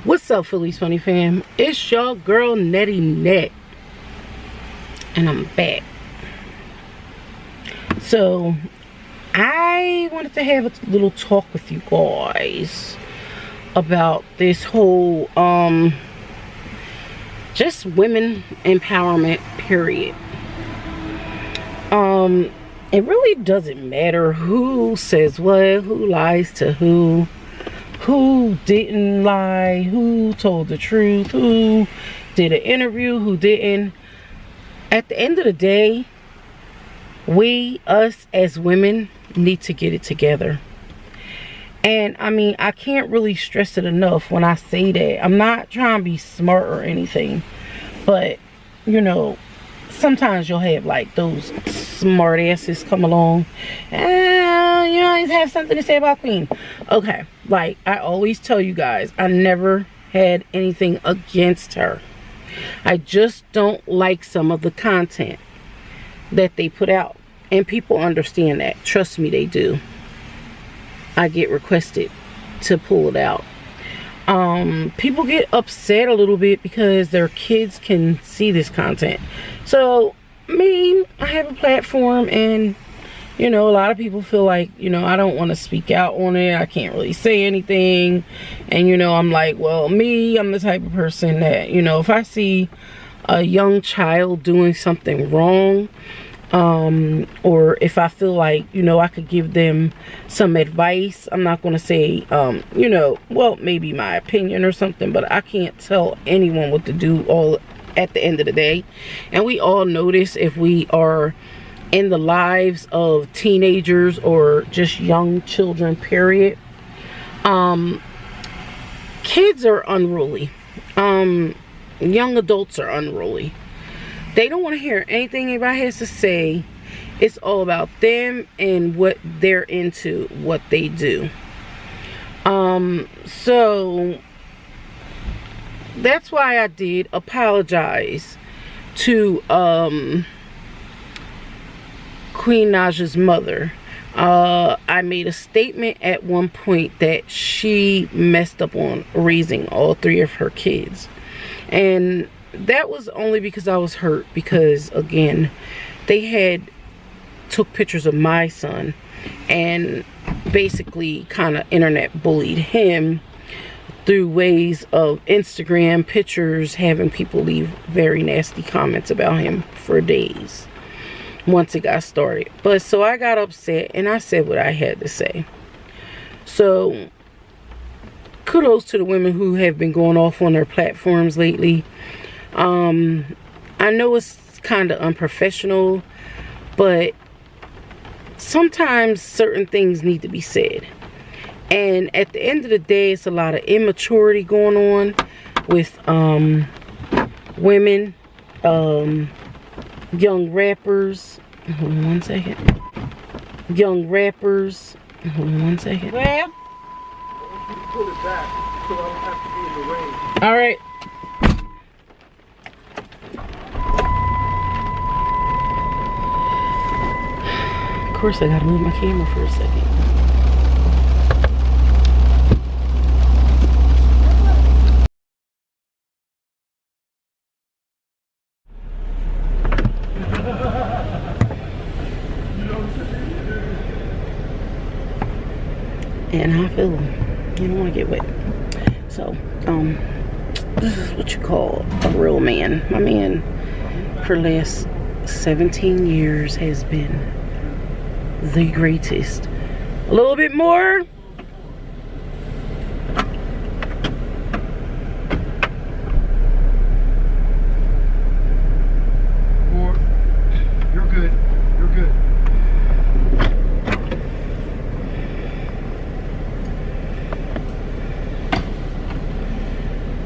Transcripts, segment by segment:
What's up, Philly's Funny fam? It's your girl Netty Net, and I'm back. So I wanted to have a little talk with you guys about this whole just women empowerment period. It really doesn't matter who says what, who lies to who didn't lie, who told the truth, who did an interview, who didn't. At the end of the day, us as women need to get it together. And I mean, I can't really stress it enough when I say that. I'm not trying to be smart or anything, but you know, sometimes you'll have like those smart asses come along and you always have something to say about Queen. Okay, like I always tell you guys, I never had anything against her. I just don't like some of the content that they put out, and people understand that. Trust me, they do. I get requested to pull it out. People get upset a little bit because their kids can see this content. So me, I have a platform, and you know, a lot of people feel like, you know, I don't want to speak out on it, I can't really say anything. And you know, I'm like, well, me, I'm the type of person that, you know, if I see a young child doing something wrong, or if I feel like, you know, I could give them some advice, I'm not going to say, you know, well, maybe my opinion or something, but I can't tell anyone what to do all at the end of the day. And we all know this if we are in the lives of teenagers or just young children, period. Kids are unruly. Young adults are unruly. They don't want to hear anything anybody has to say. It's all about them and what they're into, what they do. So that's why I did apologize to Queen Naja's mother. I made a statement at one point that she messed up on raising all 3 of her kids, and that was only because I was hurt, because again, they had took pictures of my son and basically kind of internet bullied him through ways of Instagram pictures, having people leave very nasty comments about him for days once it got started. But so I got upset and I said what I had to say. So kudos to the women who have been going off on their platforms lately. I know it's kind of unprofessional, but sometimes certain things need to be said. And at the end of the day, it's a lot of immaturity going on with women, young rappers. Hold on one second. Young rappers. Hold on one second. Well, pull it back so I don't have to be in the rain. All right. Of course, I gotta move my camera for a second. And how I feel, you don't want to get wet. So, this is what you call a real man. My man, for the last 17 years, has been the greatest. A little bit more. You're good. You're good.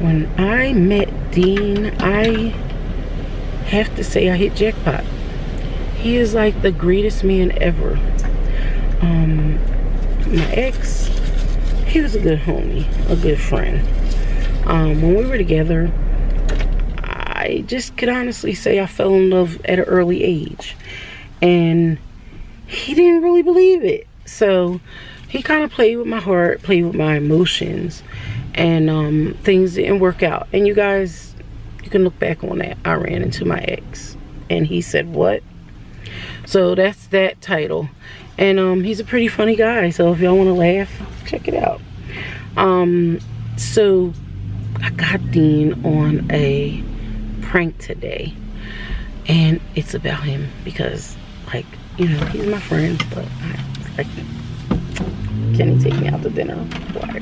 When I met Dean, I have to say I hit jackpot. He is like the greatest man ever. My ex, he was a good homie, a good friend. When we were together, I just could honestly say I fell in love at an early age. And he didn't really believe it. So he kind of played with my heart, played with my emotions, and things didn't work out. And you guys, you can look back on that. I ran into my ex, and he said, what? So that's that title. And he's a pretty funny guy, so if y'all want to laugh, check it out. So I got Dean on a prank today, and it's about him because, like, you know, he's my friend, but like, can he take me out to dinner? Why?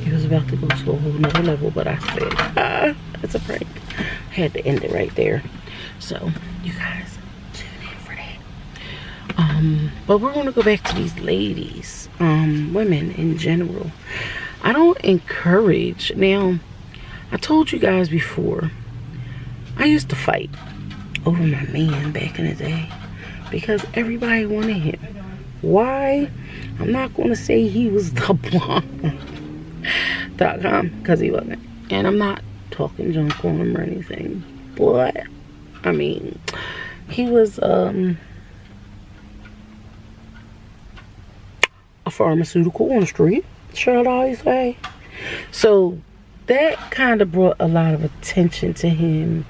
He was about to go to a whole nother level, but I said, it's a prank. I had to end it right there. So you guys tune in for that. But we're gonna go back to these ladies, women in general. I don't encourage. Now, I told you guys before, I used to fight over my man back in the day because everybody wanted him. Why? I'm not going to say he was the blonde.com because he wasn't. And I'm not talking junk on him or anything. But, I mean, he was a pharmaceutical on the street, shall I say. So that kind of brought a lot of attention to him.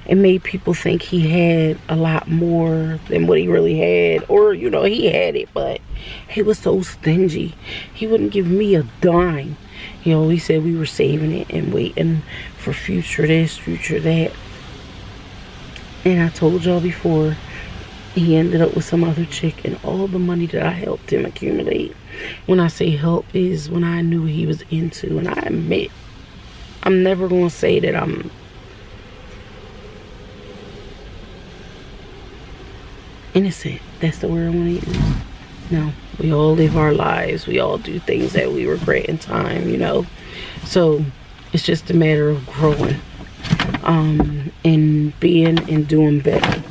It made people think he had a lot more than what he really had. Or, you know, he had it, but he was so stingy. He wouldn't give me a dime. He always said we were saving it and waiting for future this, future that. And I told y'all before, he ended up with some other chick, and all the money that I helped him accumulate. When I say help is when I knew he was into. And I admit, I'm never going to say that I'm innocent. That's the word I want to use. No, we all live our lives. We all do things that we regret in time, you know. So it's just a matter of growing, and being and doing better.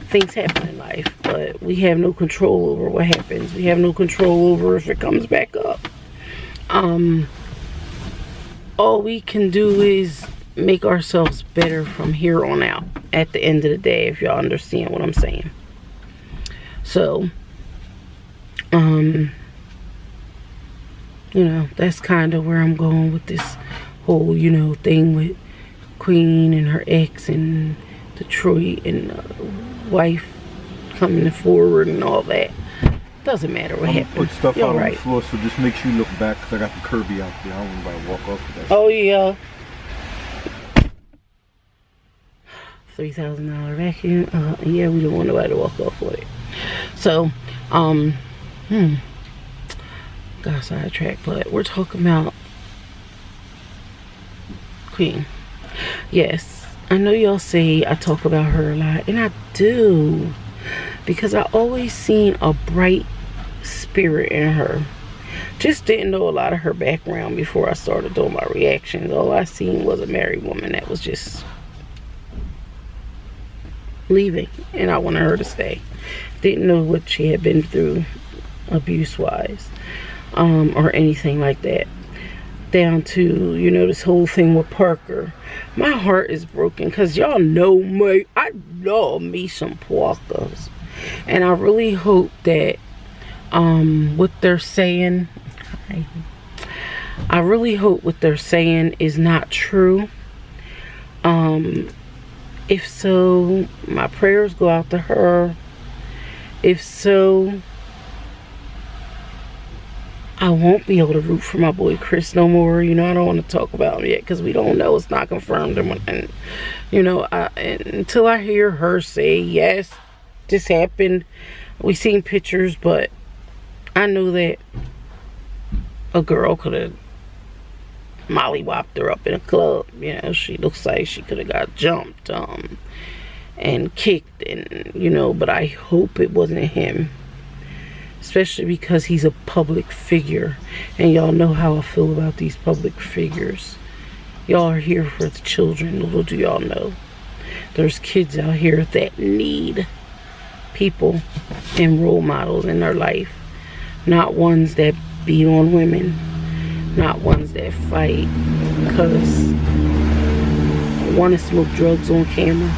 Things happen in life, but we have no control over what happens. We have no control over if it comes back up. All we can do is make ourselves better from here on out at the end of the day, if y'all understand what I'm saying. So, you know, that's kind of where I'm going with this whole, you know, thing with Queen and her ex and Detroit and wife coming forward and all that. Doesn't matter what happened. Put stuff You're out right on the floor, so just make sure you look back, because I got the Kirby out there. I don't want anybody to walk off with that. Oh yeah. $3,000 vacuum. Yeah, we don't want nobody to walk off with it. So, got sidetracked, but we're talking about Queen. Yes, I know y'all say I talk about her a lot, and I do, because I always seen a bright spirit in her. Just didn't know a lot of her background before I started doing my reactions. All I seen was a married woman that was just leaving, and I wanted her to stay. Didn't know what she had been through abuse wise, or anything like that, down to, you know, this whole thing with Parker. My heart is broken because y'all know me. I love me some Parkers, and I really hope that what they're saying, I really hope what they're saying is not true. If so, my prayers go out to her. If so, I won't be able to root for my boy Chris no more. You know, I don't want to talk about him yet because we don't know. It's not confirmed. And you know, until I hear her say, yes, this happened. We seen pictures, but I know that a girl could have mollywopped her up in a club. You know, she looks like she could have got jumped and kicked, and you know, but I hope it wasn't him, especially because he's a public figure, and y'all know how I feel about these public figures. Y'all are here for the children. Little do y'all know, there's kids out here that need people and role models in their life, not ones that beat on women, not ones that fight because want to smoke drugs on camera.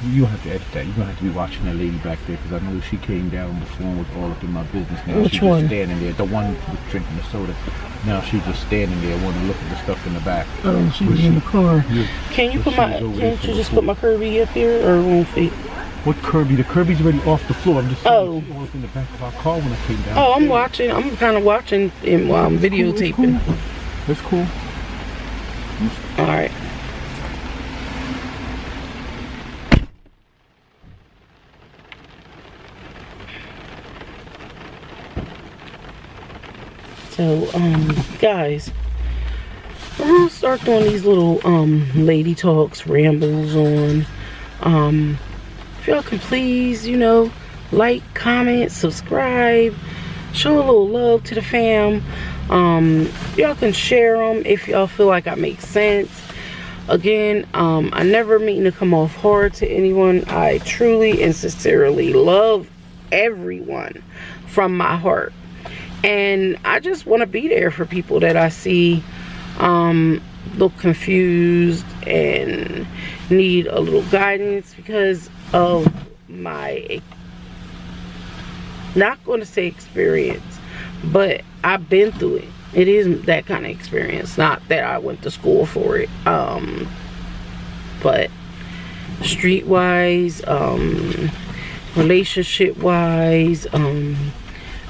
You don't have to edit that. You're gonna have to be watching that lady back there, because I know she came down before and was all up in my business. Now Which she's one? just standing there. The one with drinking the soda. Now she's just standing there, wanting to look at the stuff in the back. Oh, she was in the car. Yeah. Can you But put she my? was over there Can't for you the just food. put my Kirby up here, or won't fit? What Kirby? The Kirby's already off the floor. I'm just saying, Oh. she was in the back of our car when I came down. Oh, I'm watching. I'm kind of watching and while I'm videotaping. That's cool. All right. So, guys, I'm gonna start doing these little lady talks, rambles on. If y'all can please, you know, like, comment, subscribe, show a little love to the fam. Y'all can share them if y'all feel like I make sense. Again, I never mean to come off hard to anyone. I truly and sincerely love everyone from my heart. And I just want to be there for people that I see look confused and need a little guidance because of my, not going to say experience, but I've been through it. It is that kind of experience, not that I went to school for it, but streetwise, relationship wise,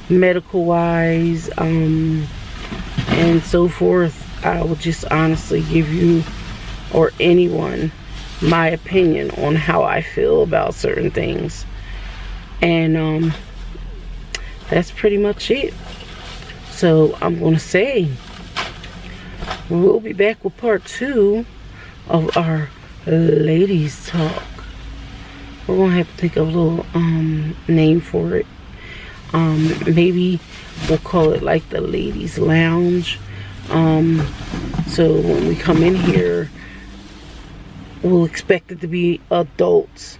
medical wise, and so forth. I will just honestly give you or anyone my opinion on how I feel about certain things, and that's pretty much it. So I'm gonna say we'll be back with part 2 of our ladies talk. We're gonna have to think of a little name for it. Maybe we'll call it like the ladies lounge. So when we come in here, we'll expect it to be adults,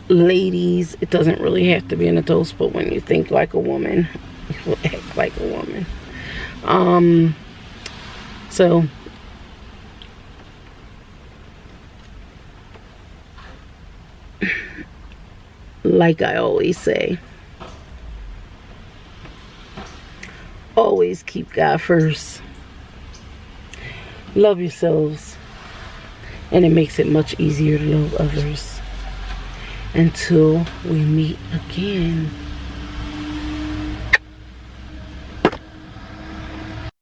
ladies. It doesn't really have to be an adult, but when you think like a woman, you will act like a woman. So like I always say, always keep God first. Love yourselves, and it makes it much easier to love others. Until we meet again.